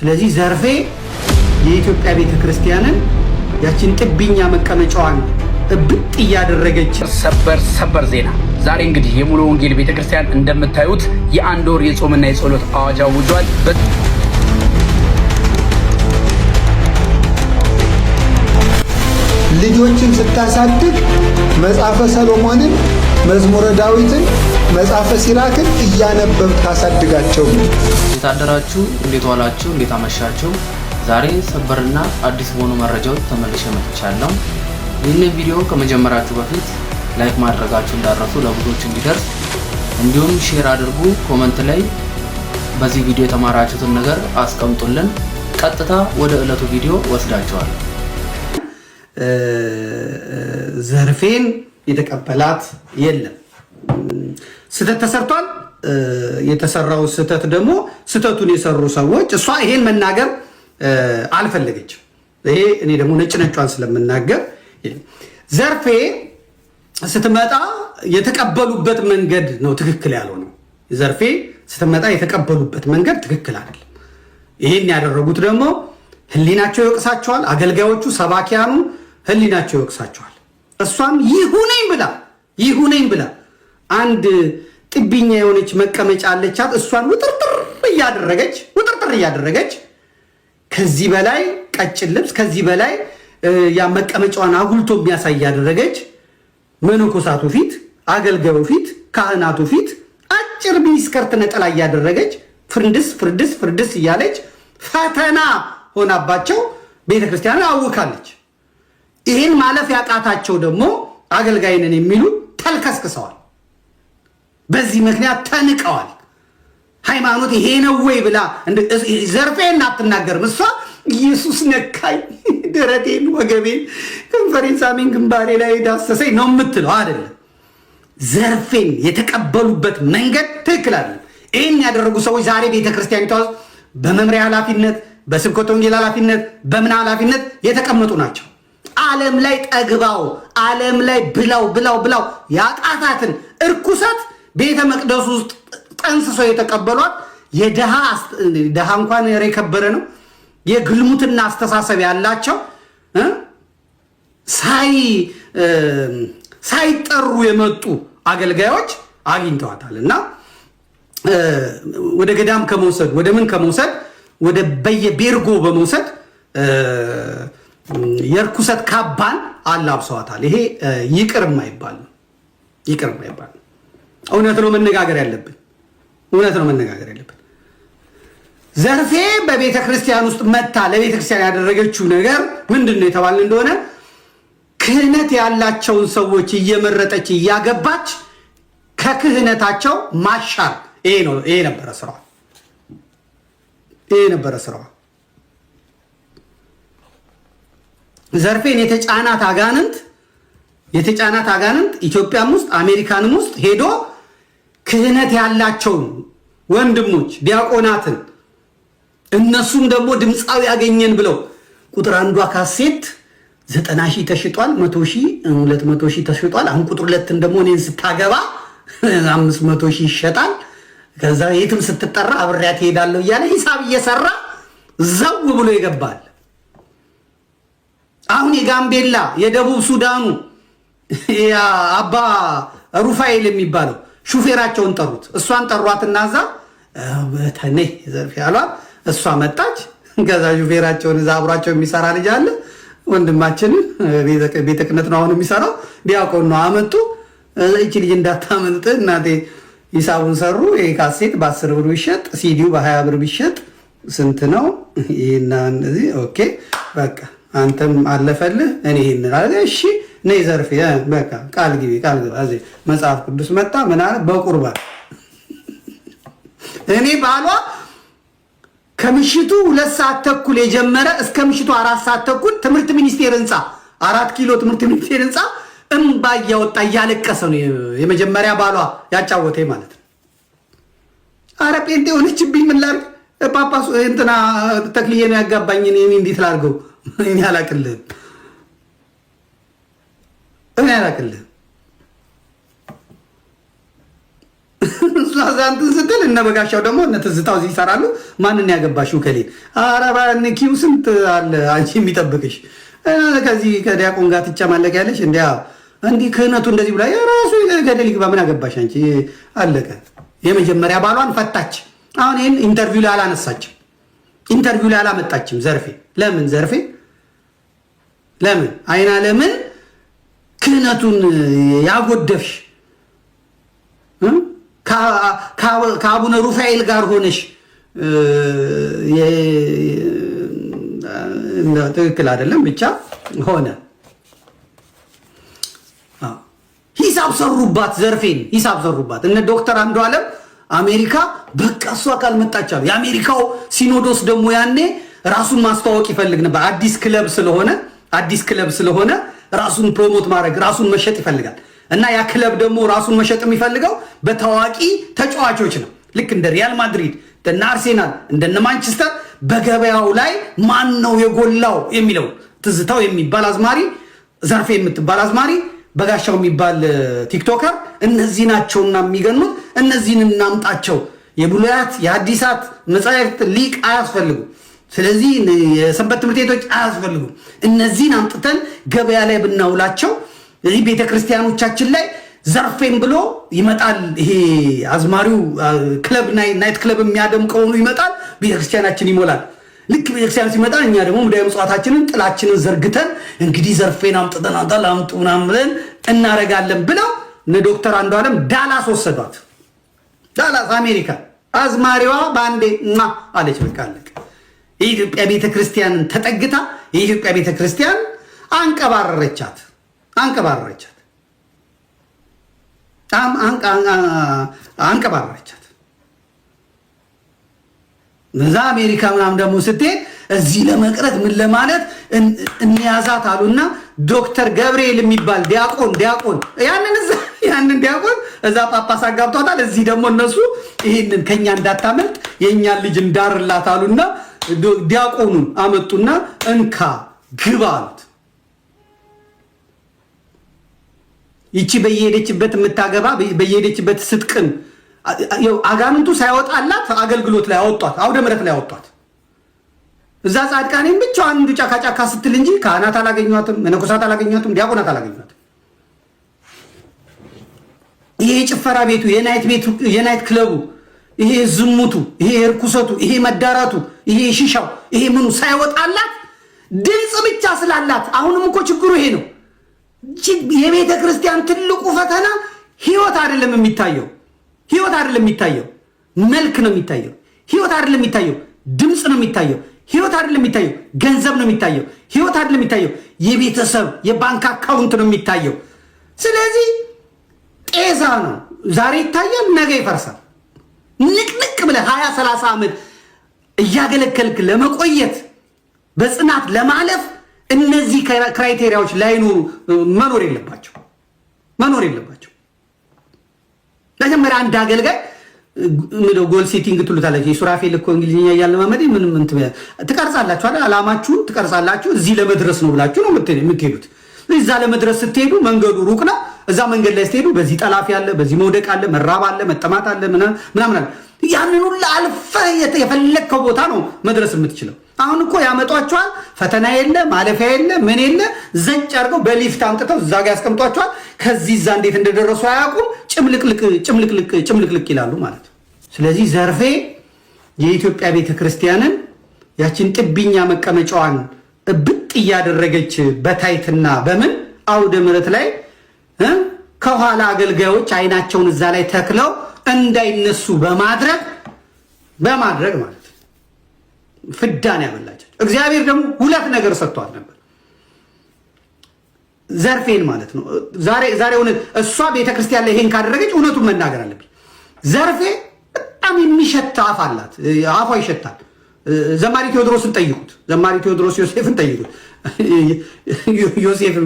ስለዚህ ዘርፌ የኢትዮጵያ ቤተክርስቲያንን ያችን ጥብኛ መቀመጫዋን እብጥ እያደረገች ሰበር ዜና ዛሬ እንግዲህ የሙሉ ወንጌል ቤተክርስቲያን እንደምታዩት የአንድ ወር የጾምና የጸሎት አዋጅ አውጇል። ልጆችን ስታሳድግ መጽሐፈ ሰሎሞንን፣ መዝሙረ ዳዊትን፣ መጽሐፈ ሲራክን እያነበብ ታሳድጋቸው። እንዴት አደራችሁ? እንዴት ዋላችሁ? እንዴት አመሻችሁ? ዛሬ ሰበርና አዲስ በሆኑ መረጃዎች ተመልሼ መጥቻለሁ። ይህንን ቪዲዮ ከመጀመራችሁ በፊት ላይክ ማድረጋችሁ እንዳትረሱ ለብዙዎች እንዲደርስ፣ እንዲሁም ሼር አድርጉ። ኮሜንት ላይ በዚህ ቪዲዮ የተማራችሁትን ነገር አስቀምጡልን። ቀጥታ ወደ ዕለቱ ቪዲዮ ወስዳችኋለሁ። ዘርፌን የተቀበላት የለም። ስህተት ተሰርቷል። የተሰራው ስህተት ደግሞ ስህተቱን የሰሩ ሰዎች እሷ ይሄን መናገር አልፈለገችም። ይሄ እኔ ደግሞ ነጭነጯን ስለምናገር ዘርፌ ስትመጣ የተቀበሉበት መንገድ ነው ትክክል ያልሆነው። ዘርፌ ስትመጣ የተቀበሉበት መንገድ ትክክል አይደለም። ይሄን ያደረጉት ደግሞ ህሊናቸው ይወቅሳቸዋል። አገልጋዮቹ ሰባኪያኑ ህሊናቸው ይወቅሳቸዋል። እሷም ይሁነኝ ብላ አንድ ጥብኛ የሆነች መቀመጫ አለቻት። እሷን ውጥርጥር እያደረገች ከዚህ በላይ ቀጭን ልብስ ከዚህ በላይ ያ መቀመጫዋን አጉልቶ የሚያሳይ ያደረገች መነኮሳቱ ፊት፣ አገልጋዩ ፊት፣ ካህናቱ ፊት አጭር ሚኒስከርት ነጠላ እያደረገች ፍርድስ እያለች ፈተና ሆናባቸው ቤተክርስቲያንን አውካለች። ይህን ማለፍ ያቃታቸው ደግሞ አገልጋይንን የሚሉ ተልከስክሰዋል። በዚህ ምክንያት ተንቀዋል። ሃይማኖት ይሄ ነው ወይ ብላ ዘርፌን አትናገርም። እሷ ኢየሱስ ነካኝ፣ ደረቴን፣ ወገቤን፣ ከንፈሬን ሳሜን፣ ግንባሬ ላይ ዳሰሰኝ ነው የምትለው አይደለም። ዘርፌን የተቀበሉበት መንገድ ትክክል አይደለም። ይህን ያደረጉ ሰዎች ዛሬ ቤተክርስቲያኒቷ ውስጥ በመምሪያ ኃላፊነት፣ በስብከተ ወንጌል ኃላፊነት፣ በምን ኃላፊነት የተቀመጡ ናቸው። ዓለም ላይ ጠግባው ዓለም ላይ ብላው ያቃታትን እርኩሰት ቤተ መቅደሱ ውስጥ ጠንስሶ የተቀበሏት የደሃ እንኳን የከበረ ነው የግልሙትና አስተሳሰብ ያላቸው ሳይጠሩ የመጡ አገልጋዮች አግኝተዋታል። እና ወደ ገዳም ከመውሰድ ወደ ምን ከመውሰድ ወደ በየቤርጎ በመውሰድ የርኩሰት ካባን አላብሰዋታል። ይሄ ይቅር የማይባል ነው። እውነት ነው መነጋገር ያለብን። ዘርፌ በቤተ ክርስቲያን ውስጥ መታ ለቤተ ክርስቲያን ያደረገችው ነገር ምንድን ነው የተባለ እንደሆነ ክህነት ያላቸውን ሰዎች እየመረጠች እያገባች ከክህነታቸው ማሻር። ይሄ ነበረ ስራዋ። ዘርፌን የተጫናት አጋንንት ኢትዮጵያም ውስጥ አሜሪካንም ውስጥ ሄዶ ክህነት ያላቸውን ወንድሞች ዲያቆናትን እነሱም ደግሞ ድምፃዊ ያገኘን ብለው ቁጥር አንዷ ካሴት 90,000 ተሽጧል፣ 100,000 200,000 ተሽጧል። አሁን ቁጥር ሁለትን ደግሞ እኔን ስታገባ 500,000 ይሸጣል። ከዛ የትም ስትጠራ አብሬያት እሄዳለሁ እያለ ሂሳብ እየሰራ ዘው ብሎ ይገባል። አሁን የጋምቤላ የደቡብ ሱዳኑ አባ ሩፋኤል የሚባለው ሹፌራቸውን ጠሩት። እሷን ጠሯትና እዛ በተኔ ዘርፌ ያሏት እሷ መጣች። ከዛ ሹፌራቸውን እዛ አብሯቸው የሚሰራ ልጅ አለ ወንድማችንን ቤተ ክህነት ነው አሁን የሚሰራው ዲያቆን ነው። አመጡ። እቺ ልጅ እንዳታመልጥ እናቴ ሂሳቡን ሰሩ። ይሄ ካሴት በ10 ብር ቢሸጥ ሲዲው በ20 ብር ቢሸጥ ስንት ነው? ይሄና እንደዚህ ኦኬ በቃ አንተም አለፈልህ እኔ ይሄን አለ። እሺ ነይ ዘርፌ በቃ ቃል ግቢ እዚህ መጽሐፍ ቅዱስ መጣ ምን አለ በቁርባን እኔ ባሏ ከምሽቱ 2 ሰዓት ተኩል የጀመረ እስከ ምሽቱ 4 ሰዓት ተኩል ትምህርት ሚኒስቴር ህንፃ 4 ኪሎ ትምህርት ሚኒስቴር ህንፃ እንባ እያወጣ እያለቀሰ ነው የመጀመሪያ ባሏ ያጫወተኝ ማለት ነው። አረ ጴንጤ ሆነችብኝ ምን ላድርግ? ጳጳሱ እንትና ተክልዬ ነው ያጋባኝ እኔ እንዴት ላድርገው? እኔ አላቅልህም። ዛንትን ስትል እነ በጋሻው ደግሞ እነ ትዝታው እዚህ ይሰራሉ። ማንን ያገባሽው ከሌ አረባ ንኪው ስንት አለ አንቺ የሚጠብቅሽ ከዚህ ከዲያቆን ጋር ትጨማለቅ ያለሽ እንዲህ ክህነቱ እንደዚህ ብላ የራሱ ገደል ይግባ። ምን አገባሽ አንቺ? አለቀ። የመጀመሪያ ባሏን ፈታች። አሁን ይህን ኢንተርቪው ላይ አላነሳችም፣ ኢንተርቪው ላይ አላመጣችም። ዘርፌ ለምን ዘርፌ ለምን አይና ለምን ክህነቱን ያጎደፍሽ ከአቡነ ሩፋኤል ጋር ሆነሽ ትክክል አይደለም ብቻ ሆነ። ሂሳብ ሰሩባት፣ ዘርፌን ሂሳብ ሰሩባት። እነ ዶክተር አንዱዓለም አሜሪካ በቃ እሷ ካልመጣች አሉ። የአሜሪካው ሲኖዶስ ደግሞ ያኔ ራሱን ማስተዋወቅ ይፈልግ ነበር። አዲስ ክለብ ስለሆነ ራሱን ፕሮሞት ማድረግ ራሱን መሸጥ ይፈልጋል። እና ያ ክለብ ደግሞ ራሱን መሸጥ የሚፈልገው በታዋቂ ተጫዋቾች ነው። ልክ እንደ ሪያል ማድሪድ፣ እንደነ አርሴናል፣ እንደነ ማንቸስተር በገበያው ላይ ማን ነው የጎላው የሚለው ትዝታው የሚባል አዝማሪ፣ ዘርፌ የምትባል አዝማሪ፣ በጋሻው የሚባል ቲክቶከር እነዚህ ናቸውና የሚገኑት። እነዚህን እናምጣቸው። የብሉያት የሐዲሳት መጻሕፍት ሊቅ አያስፈልጉም። ስለዚህ የሰንበት ትምህርት ቤቶች አያስፈልጉም። እነዚህን አምጥተን ገበያ ላይ ብናውላቸው እዚህ ቤተክርስቲያኖቻችን ላይ ዘርፌን ብሎ ይመጣል። ይሄ አዝማሪው ክለብ ናይት ክለብ የሚያደምቀው ይመጣል። ቤተክርስቲያናችን ይሞላል። ልክ ቤተክርስቲያን ሲመጣ እኛ ደግሞ ሙዳየ ምጽዋታችንን ጥላችንን ዘርግተን እንግዲህ ዘርፌን አምጥተን አምጡ ምናምን ብለን እናረጋለን ብለው እነ ዶክተር አንዱዓለም ዳላስ ወሰዷት። ዳላስ አሜሪካ። አዝማሪዋ በአንዴ አለች። በቃ አለቀ። የኢትዮጵያ ቤተክርስቲያንን ተጠግታ የኢትዮጵያ ቤተክርስቲያን አንቀባረረቻት። እዛ አሜሪካ ምናምን ደግሞ ስትሄድ እዚህ ለመቅረት ምን ለማለት እንያዛት አሉና ዶክተር ገብርኤል የሚባል ዲያቆን ያንን ዲያቆን እዛ ጳጳስ አጋብቷታል። እዚህ ደግሞ እነሱ ይህንን ከኛ እንዳታመልጥ የእኛን ልጅ እንዳርላት አሉና ዲያቆኑን አመጡና እንካ ግባ አሉት። ይቺ በየሄደችበት የምታገባ በየሄደችበት ስትቅን አጋንንቱ ሳይወጣላት አገልግሎት ላይ አወጧት፣ አውደ ምሕረት ላይ አወጧት። እዛ ጻድቃኔን ብቻዋን አንዱ ጫካ ስትል እንጂ ካህናት አላገኟትም፣ መነኮሳት አላገኟትም፣ ዲያቆናት አላገኟትም። ይሄ ጭፈራ ቤቱ፣ የናይት ክለቡ፣ ይሄ ዝሙቱ፣ ይሄ እርኩሰቱ፣ ይሄ መዳራቱ፣ ይሄ ሺሻው፣ ይሄ ምኑ ሳይወጣላት ድምፅ ብቻ ስላላት። አሁንም እኮ ችግሩ ይሄ ነው። የቤተ ክርስቲያን ትልቁ ፈተና ህይወት አይደለም የሚታየው፣ መልክ ነው የሚታየው። ህይወት አይደለም የሚታየው፣ ድምፅ ነው የሚታየው። ህይወት አይደለም የሚታየው፣ ገንዘብ ነው የሚታየው። ህይወት አይደለም የሚታየው፣ የቤተሰብ የባንክ አካውንት ነው የሚታየው። ስለዚህ ጤዛ ነው። ዛሬ ይታያል፣ ነገ ይፈርሳል። ንቅንቅ ብለህ 20-30 ዓመት እያገለገልክ ለመቆየት በጽናት ለማለፍ እነዚህ ክራይቴሪያዎች ላይኖሩ መኖር የለባቸው። መጀመሪያ አንድ አገልጋይ ጎል ሴቲንግ ትሉታላችሁ። የሱራፌል እኮ እንግሊዝኛ እያለማመደ ምንም ትቀርጻላችሁ አይደል? ዓላማችሁን ትቀርጻላችሁ። እዚህ ለመድረስ ነው ብላችሁ ነው የምትሄዱት። እዛ ለመድረስ ስትሄዱ መንገዱ ሩቅ ነው። እዛ መንገድ ላይ ስትሄዱ በዚህ ጠላፊ አለ፣ በዚህ መውደቅ አለ፣ መራብ አለ፣ መጠማት አለ፣ ምናምን አለ። ያንን ሁሉ አልፈህ የፈለግከው ቦታ ነው መድረስ የምትችለው። አሁን እኮ ያመጧቸዋል። ፈተና የለ፣ ማለፊያ የለ፣ ምን የለ። ዘጭ አድርገው በሊፍት አምጥተው እዛ ጋር ያስቀምጧቸዋል። ከዚህ እዛ እንዴት እንደደረሱ አያውቁም። ጭምልቅልቅ ይላሉ ማለት ነው። ስለዚህ ዘርፌ የኢትዮጵያ ቤተክርስቲያንን ያችን ጥብኛ መቀመጫዋን እብጥ እያደረገች በታይትና በምን አውደ ምሕረት ላይ ከኋላ አገልጋዮች አይናቸውን እዛ ላይ ተክለው እንዳይነሱ በማድረግ ማለት ነው ፍዳን ያበላቸው። እግዚአብሔር ደግሞ ሁለት ነገር ሰጥቷል ነበር ዘርፌን ማለት ነው። ዛሬ እውነት እሷ ቤተክርስቲያን ላይ ይሄን ካደረገች እውነቱን መናገር አለብኝ። ዘርፌ በጣም የሚሸት አፍ አላት። አፏ ይሸታል። ዘማሪ ቴዎድሮስን ጠይቁት። ዘማሪ ቴዎድሮስ ዮሴፍን ጠይቁት። ዮሴፍ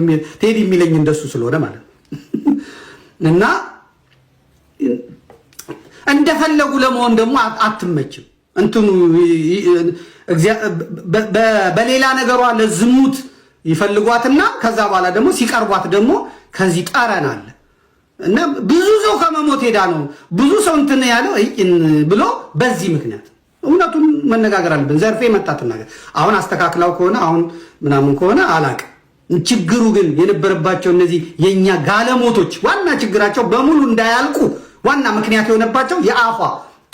ቴዲ የሚለኝ እንደሱ ስለሆነ ማለት ነው። እና እንደፈለጉ ለመሆን ደግሞ አትመችም። እንትኑ በሌላ ነገሯ ለዝሙት ይፈልጓትና ከዛ በኋላ ደግሞ ሲቀርቧት ደግሞ ከዚህ ጠረን አለ። እና ብዙ ሰው ከመሞት ሄዳ ነው ብዙ ሰው እንትን ያለው ብሎ በዚህ ምክንያት እውነቱን መነጋገር አለብን። ዘርፌ መጣት ነገር አሁን አስተካክላው ከሆነ አሁን ምናምን ከሆነ አላቅም። ችግሩ ግን የነበረባቸው እነዚህ የኛ ጋለሞቶች ዋና ችግራቸው በሙሉ እንዳያልቁ ዋና ምክንያት የሆነባቸው የአፏ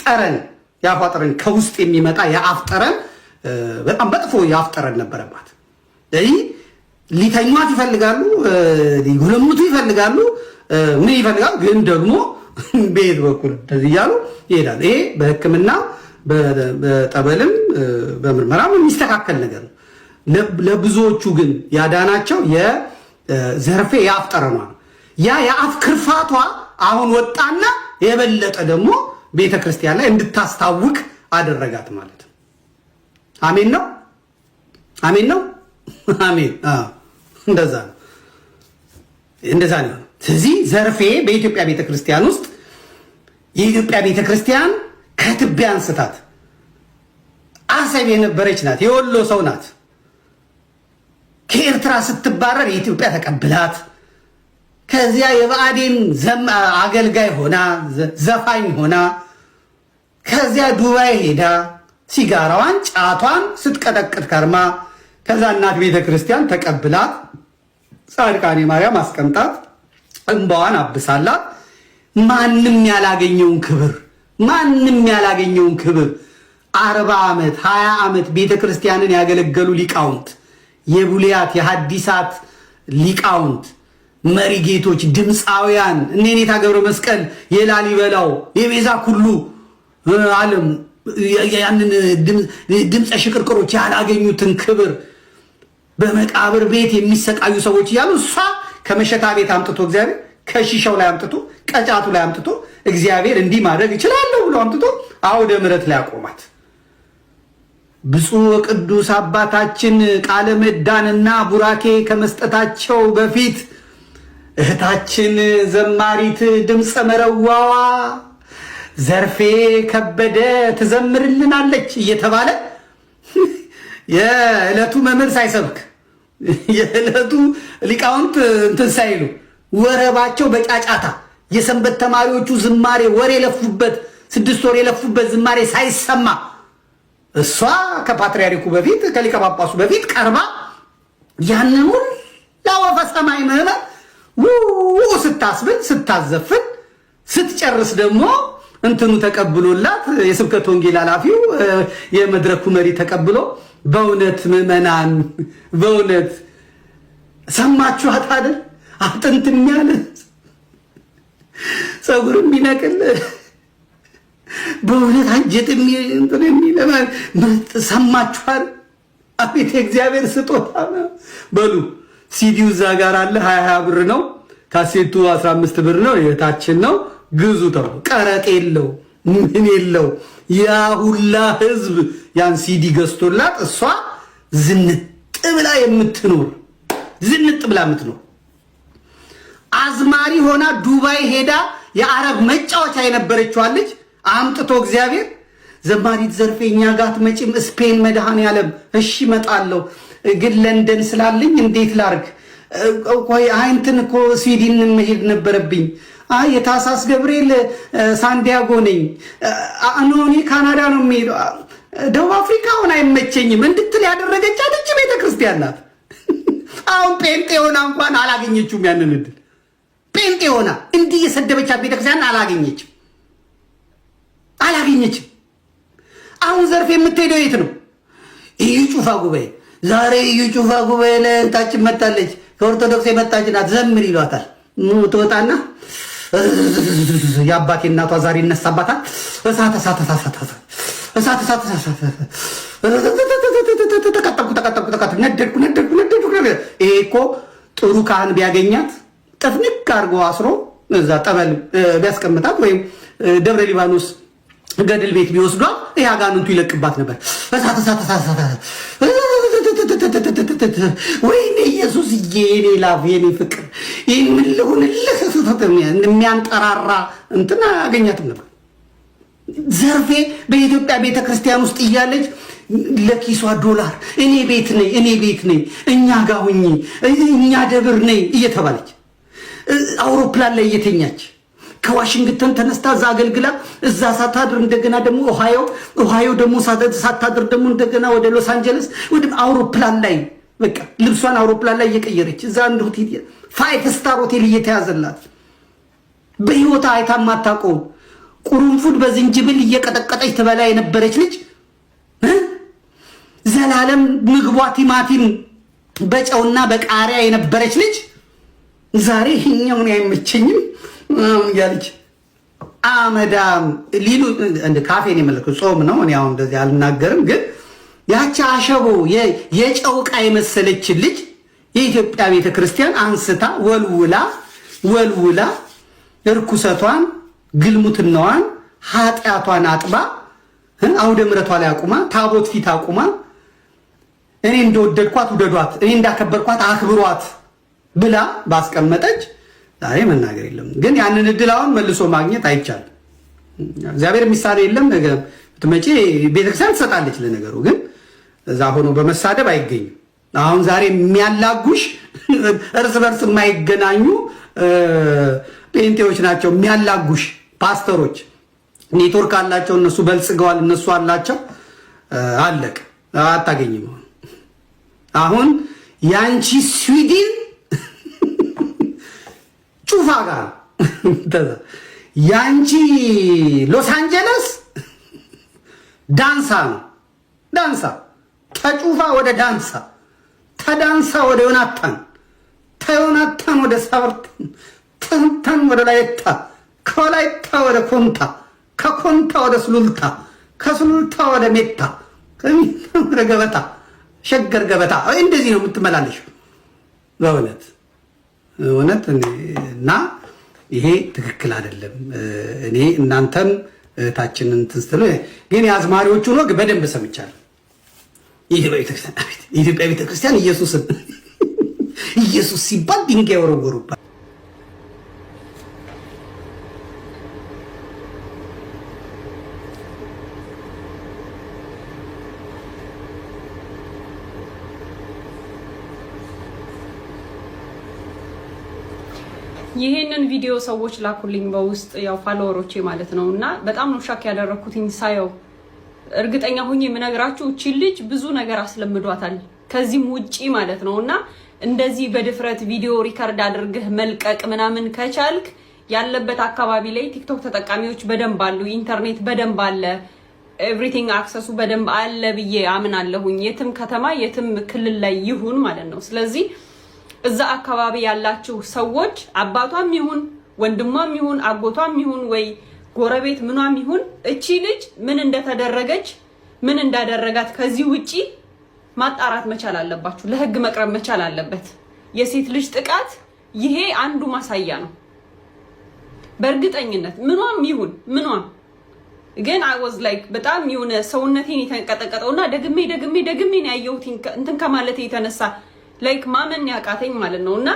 ጠረን ከውስጥ የሚመጣ የአፍ ጠረን በጣም በጥፎ የአፍ ጠረን ነበረባት። ስለዚህ ሊተኟት ይፈልጋሉ፣ ሊጎለምቱ ይፈልጋሉ፣ ምን ይፈልጋሉ? ግን ደግሞ በየት በኩል እንደዚህ እያሉ ይሄዳል። ይሄ በሕክምና በጠበልም በምርመራም የሚስተካከል ነገር ነው። ለብዙዎቹ ግን ያዳናቸው የዘርፌ የአፍ ጠረኗ ነው። ያ የአፍ ክርፋቷ አሁን ወጣና የበለጠ ደግሞ ቤተክርስቲያን ላይ እንድታስታውቅ አደረጋት ማለት ነው። አሜን ነው፣ አሜን ነው፣ አሜን። እንደዛ ነው፣ እንደዛ ነው። ስለዚህ ዘርፌ በኢትዮጵያ ቤተክርስቲያን ውስጥ የኢትዮጵያ ቤተክርስቲያን ከትቢያ አንስታት አሰብ የነበረች ናት። የወሎ ሰው ናት። ከኤርትራ ስትባረር የኢትዮጵያ ተቀብላት ከዚያ የብአዴን አገልጋይ ሆና ዘፋኝ ሆና ከዚያ ዱባይ ሄዳ ሲጋራዋን ጫቷን ስትቀጠቅጥ ከርማ ከዛ እናት ቤተክርስቲያን ተቀብላት ጻድቃኔ ማርያም አስቀምጣት እንባዋን አብሳላት ማንም ያላገኘውን ክብር 40 ዓመት 20 ዓመት ቤተክርስቲያንን ያገለገሉ ሊቃውንት የቡልያት የሐዲሳት ሊቃውንት መሪ ጌቶች ድምፃውያን እነኔታ ገብረ መስቀል የላሊበላው የቤዛ ኩሉ ዓለም ያንን ድምፀ ሽቅርቅሮች ያላገኙትን ክብር በመቃብር ቤት የሚሰቃዩ ሰዎች እያሉ እሷ ከመሸታ ቤት አምጥቶ እግዚአብሔር ከሺሻው ላይ አምጥቶ ቀጫቱ ላይ አምጥቶ እግዚአብሔር እንዲህ ማድረግ ይችላል ብሎ አምጥቶ አውደ ምሕረት ላይ አቆማት። ብፁዕ ቅዱስ አባታችን ቃለ ምዕዳንና ቡራኬ ከመስጠታቸው በፊት እህታችን ዘማሪት ድምፀ መረዋዋ ዘርፌ ከበደ ትዘምርልናለች እየተባለ የዕለቱ መምህር ሳይሰብክ የዕለቱ ሊቃውንት እንትን ሳይሉ ወረባቸው በጫጫታ የሰንበት ተማሪዎቹ ዝማሬ ወር የለፉበት 6 ወር የለፉበት ዝማሬ ሳይሰማ እሷ ከፓትርያርኩ በፊት ከሊቀ ጳጳሱ በፊት ቀርባ ያንን ሁላ ወፈ ሰማይ ምዕመን ስታስብል ስታዘፍን ስትጨርስ ደግሞ እንትኑ ተቀብሎላት የስብከት ወንጌል ኃላፊው የመድረኩ መሪ ተቀብሎ በእውነት ምዕመናን በእውነት ሰማችኋት አይደል? አጥንት የሚያለ ፀጉር የሚነቅል በእውነት አንጀት የሚል ሰማችኋል? አቤት የእግዚአብሔር ስጦታ ነው። በሉ ሲዲው እዛ ጋር አለ። 20 ብር ነው። ካሴቱ 15 ብር ነው። የታችን ነው። ግዙ ተው። ቀረጥ የለው ምን የለው። ያ ሁላ ህዝብ ያን ሲዲ ገዝቶላት እሷ ዝንጥ ብላ የምትኖር አዝማሪ ሆና ዱባይ ሄዳ የአረብ መጫወቻ የነበረችው ልጅ አምጥቶ እግዚአብሔር ዘማሪት ዘርፌ እኛ ጋር አትመጪም? ስፔን መድኃኔዓለም እሺ እመጣለሁ፣ ግን ለንደን ስላለኝ እንዴት ላርግ? ቆይ እንትን እኮ ስዊድን መሄድ ነበረብኝ። የታሳስ ገብርኤል ሳንዲያጎ ነኝ። እኔ ካናዳ ነው የምሄደው። ደቡብ አፍሪካ ሆነ አይመቸኝም እንድትል ያደረገች አለች ቤተክርስቲያን ናት። አሁን ጴንጤ ሆና እንኳን አላገኘችውም ያንን እድል። ጴንጤ ሆና እንዲህ የሰደበቻት ቤተክርስቲያን አላገኘችም። አሁን ዘርፌ የምትሄደው የት ነው? እዩ ጩፋ ጉባኤ። ዛሬ እዩ ጩፋ ጉባኤ ላይ ታችን መጣለች። ከኦርቶዶክስ የመጣች ናት። ዘምር ይሏታል። ትወጣና የአባቴ እናቷ ዛሬ ይነሳባታል። እሳት ተቃጠልኩ ነደድኩ። ይሄ እኮ ጥሩ ካህን ቢያገኛት ጥፍንቅ አድርጎ አስሮ እዛ ጠበል ቢያስቀምጣት ወይም ደብረ ሊባኖስ ገድል ቤት ቢወስዷት ይሄ አጋንንቱ ይለቅባት ነበር። ወይኔ ኢየሱስ የኔ ላቭ የኔ ፍቅር ምን ልሁንልህ የሚያንጠራራ እንትን አያገኛትም ነበር። ዘርፌ በኢትዮጵያ ቤተክርስቲያን ውስጥ እያለች ለኪሷ ዶላር እኔ ቤት ነኝ እኛ ጋር ሁኚ እኛ ደብር ነኝ እየተባለች አውሮፕላን ላይ እየተኛች ከዋሽንግተን ተነስታ እዛ አገልግላ እዛ ሳታድር እንደገና ደግሞ ኦሃዮ ደግሞ ሳታድር ደግሞ እንደገና ወደ ሎስ አንጀለስ ወደ አውሮፕላን ላይ በቃ ልብሷን አውሮፕላን ላይ እየቀየረች እዛ አንድ ሆቴል 5 ስታር ሆቴል እየተያዘላት በህይወታ አይታ ማታውቀው ቁርንፉድ በዝንጅብል እየቀጠቀጠች ትበላ የነበረች ልጅ ዘላለም ምግቧ ቲማቲም በጨውና በቃሪያ የነበረች ልጅ ዛሬ ይሄኛውን አይመቸኝም ያለች አመዳም ሊሉ እንደ ካፌን የመለከ ጾም ነው። እኔ አሁን እንደዚህ አልናገርም፣ ግን ያቺ አሸቦ የጨውቃ የመሰለች ልጅ የኢትዮጵያ ቤተክርስቲያን አንስታ ወልውላ እርኩሰቷን፣ ግልሙትናዋን፣ ኃጢአቷን አጥባ አውደ ምሕረቷ ላይ አቁማ ታቦት ፊት አቁማ እኔ እንደወደድኳት ውደዷት፣ እኔ እንዳከበርኳት አክብሯት ብላ ባስቀመጠች ዛሬ መናገር የለም። ግን ያንን እድል አሁን መልሶ ማግኘት አይቻልም። እግዚአብሔር የሚሳነ የለም። ነገ ብትመጪ ቤተክርስቲያን ትሰጣለች። ለነገሩ ግን እዛ ሆኖ በመሳደብ አይገኝም። አሁን ዛሬ የሚያላጉሽ እርስ በርስ የማይገናኙ ጴንጤዎች ናቸው የሚያላጉሽ። ፓስተሮች ኔትወርክ አላቸው፣ እነሱ በልጽገዋል፣ እነሱ አላቸው። አለቅ አታገኝም። አሁን ያንቺ ስዊድን ጩፋ ጋር ያንቺ ሎስ አንጀለስ ዳንሳ ነው። ዳንሳ ተጩፋ ወደ ዳንሳ፣ ተዳንሳ ወደ ዮናታን፣ ተዮናታን ወደ ሳበርታን፣ ተንታን ወደ ላይታ፣ ከላይታ ወደ ኮንታ፣ ከኮንታ ወደ ሱሉልታ፣ ከሱሉልታ ወደ ሜታ፣ ከሜታ ወደ ገበታ፣ ሸገር ገበታ። እንደዚህ ነው የምትመላለሽ በእውነት እውነት። እና ይሄ ትክክል አይደለም። እኔ እናንተም እህታችንን ትንስትሉ ግን የአዝማሪዎቹን ወግ በደንብ ሰምቻለሁ። የኢትዮጵያ ቤተክርስቲያን ኢየሱስ ሲባል ድንጋይ ወረወሩባት። ይሄንን ቪዲዮ ሰዎች ላኩልኝ በውስጥ ያው ፎሎወሮቼ ማለት ነው። እና በጣም ነው ሻክ ያደረኩትኝ ሳየው። እርግጠኛ ሆኜ የምነግራችሁ እቺ ልጅ ብዙ ነገር አስለምዷታል ከዚህም ውጪ ማለት ነው። እና እንደዚህ በድፍረት ቪዲዮ ሪከርድ አድርገህ መልቀቅ ምናምን ከቻልክ ያለበት አካባቢ ላይ ቲክቶክ ተጠቃሚዎች በደንብ አሉ፣ ኢንተርኔት በደንብ አለ፣ ኤቭሪቲንግ አክሰሱ በደንብ አለ ብዬ አምናለሁኝ። የትም ከተማ የትም ክልል ላይ ይሁን ማለት ነው። ስለዚህ እዛ አካባቢ ያላችሁ ሰዎች አባቷም ይሁን ወንድሟም ይሁን አጎቷም ይሁን ወይ ጎረቤት ምኗም ይሁን እቺ ልጅ ምን እንደተደረገች ምን እንዳደረጋት ከዚህ ውጪ ማጣራት መቻል አለባችሁ። ለህግ መቅረብ መቻል አለበት። የሴት ልጅ ጥቃት ይሄ አንዱ ማሳያ ነው። በእርግጠኝነት ምኗም ይሁን ምኗም ግን I was like በጣም የሆነ ሰውነቴን የተንቀጠቀጠውና ደግሜ ነው ያየሁት እንትን ከማለት የተነሳ ላይክ ማመን ያቃተኝ ማለት ነውና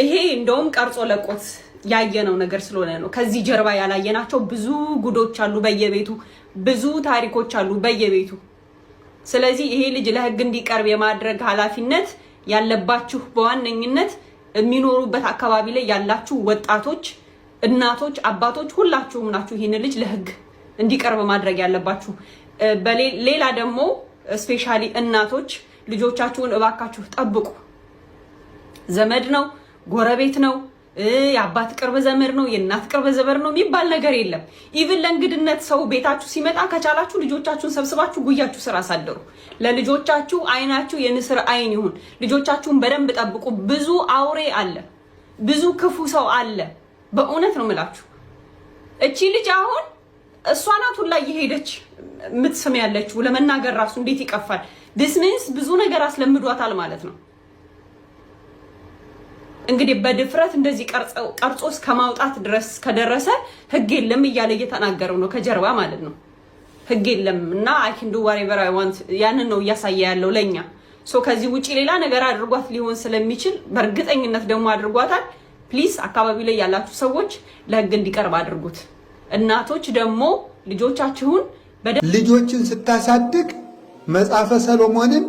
ይሄ እንደውም ቀርጾ ለቆት ያየነው ነገር ስለሆነ ነው። ከዚህ ጀርባ ያላየናቸው ብዙ ጉዶች አሉ በየቤቱ፣ ብዙ ታሪኮች አሉ በየቤቱ። ስለዚህ ይሄ ልጅ ለህግ እንዲቀርብ የማድረግ ኃላፊነት ያለባችሁ በዋነኝነት የሚኖሩበት አካባቢ ላይ ያላችሁ ወጣቶች፣ እናቶች፣ አባቶች ሁላችሁም ናችሁ ይሄን ልጅ ለህግ እንዲቀርብ ማድረግ ያለባችሁ። ሌላ ደግሞ ስፔሻሊ እናቶች ልጆቻችሁን እባካችሁ ጠብቁ። ዘመድ ነው፣ ጎረቤት ነው፣ የአባት ቅርብ ዘመድ ነው፣ የእናት ቅርብ ዘመድ ነው የሚባል ነገር የለም። ኢቭን ለእንግድነት ሰው ቤታችሁ ሲመጣ ከቻላችሁ ልጆቻችሁን ሰብስባችሁ ጉያችሁ ስራ አሳደሩ። ለልጆቻችሁ አይናችሁ የንስር አይን ይሁን። ልጆቻችሁን በደንብ ጠብቁ። ብዙ አውሬ አለ፣ ብዙ ክፉ ሰው አለ። በእውነት ነው የምላችሁ። እቺ ልጅ አሁን እሷ ናት ሁላ እየሄደች የምትስም ያለችው። ለመናገር ራሱ እንዴት ይቀፋል። this means ብዙ ነገር አስለምዷታል ማለት ነው። እንግዲህ በድፍረት እንደዚህ ቀርጾ እስከማውጣት ድረስ ከደረሰ ህግ የለም እያለ እየተናገረው ነው ከጀርባ ማለት ነው። ህግ የለም እና I can do whatever I want ያንን ነው እያሳየ ያለው ለኛ። ከዚህ ውጪ ሌላ ነገር አድርጓት ሊሆን ስለሚችል በእርግጠኝነት ደግሞ አድርጓታል። ፕሊዝ አካባቢ ላይ ያላችሁ ሰዎች ለህግ እንዲቀርብ አድርጉት። እናቶች ደግሞ ልጆችን ስታሳድግ መጽሐፈ ሰሎሞንን፣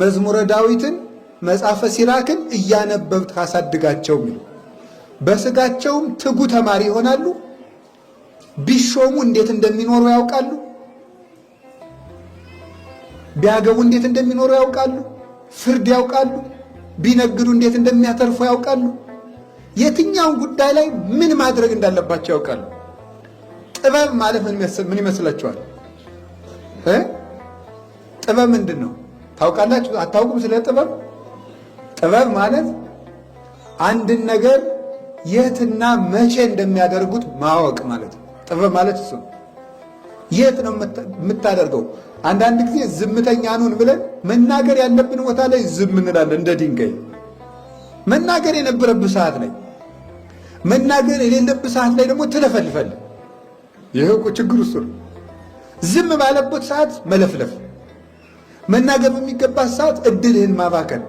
መዝሙረ ዳዊትን፣ መጽሐፈ ሲራክን እያነበብክ አሳድጋቸው የሚሉ በስጋቸውም ትጉ ተማሪ ይሆናሉ። ቢሾሙ እንዴት እንደሚኖሩ ያውቃሉ። ቢያገቡ እንዴት እንደሚኖሩ ያውቃሉ። ፍርድ ያውቃሉ። ቢነግዱ እንዴት እንደሚያተርፉ ያውቃሉ። የትኛውን ጉዳይ ላይ ምን ማድረግ እንዳለባቸው ያውቃሉ። ጥበብ ማለት ምን ይመስላችኋል? ጥበብ ምንድን ነው ታውቃላችሁ? አታውቁም? ስለ ጥበብ ጥበብ ማለት አንድን ነገር የትና መቼ እንደሚያደርጉት ማወቅ ማለት ነው። ጥበብ ማለት እሱ የት ነው የምታደርገው? አንዳንድ ጊዜ ዝምተኛ ነን ብለን መናገር ያለብን ቦታ ላይ ዝም እንላለን። እንደ ድንጋይ መናገር የነበረብህ ሰዓት ላይ መናገር የሌለብህ ሰዓት ላይ ደግሞ ትለፈልፋለህ። ይሄው እኮ ችግሩ እሱ ነው። ዝም ባለበት ሰዓት መለፍለፍ፣ መናገር በሚገባህ ሰዓት እድልህን ማባከን፣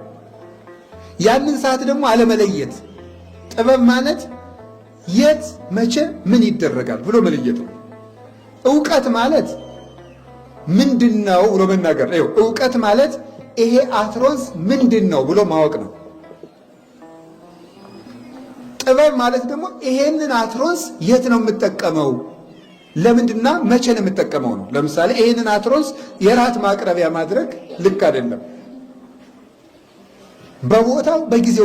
ያንን ሰዓት ደግሞ አለመለየት። ጥበብ ማለት የት መቼ ምን ይደረጋል ብሎ መለየት ነው። ዕውቀት ማለት ምንድን ነው ብሎ መናገር ነው። ዕውቀት ማለት ይሄ አትሮንስ ምንድን ነው ብሎ ማወቅ ነው። ጥበብ ማለት ደግሞ ይሄንን አትሮንስ የት ነው የምጠቀመው፣ ለምንድና መቼ ነው የምጠቀመው ነው። ለምሳሌ ይሄንን አትሮንስ የራት ማቅረቢያ ማድረግ ልክ አይደለም። በቦታው በጊዜው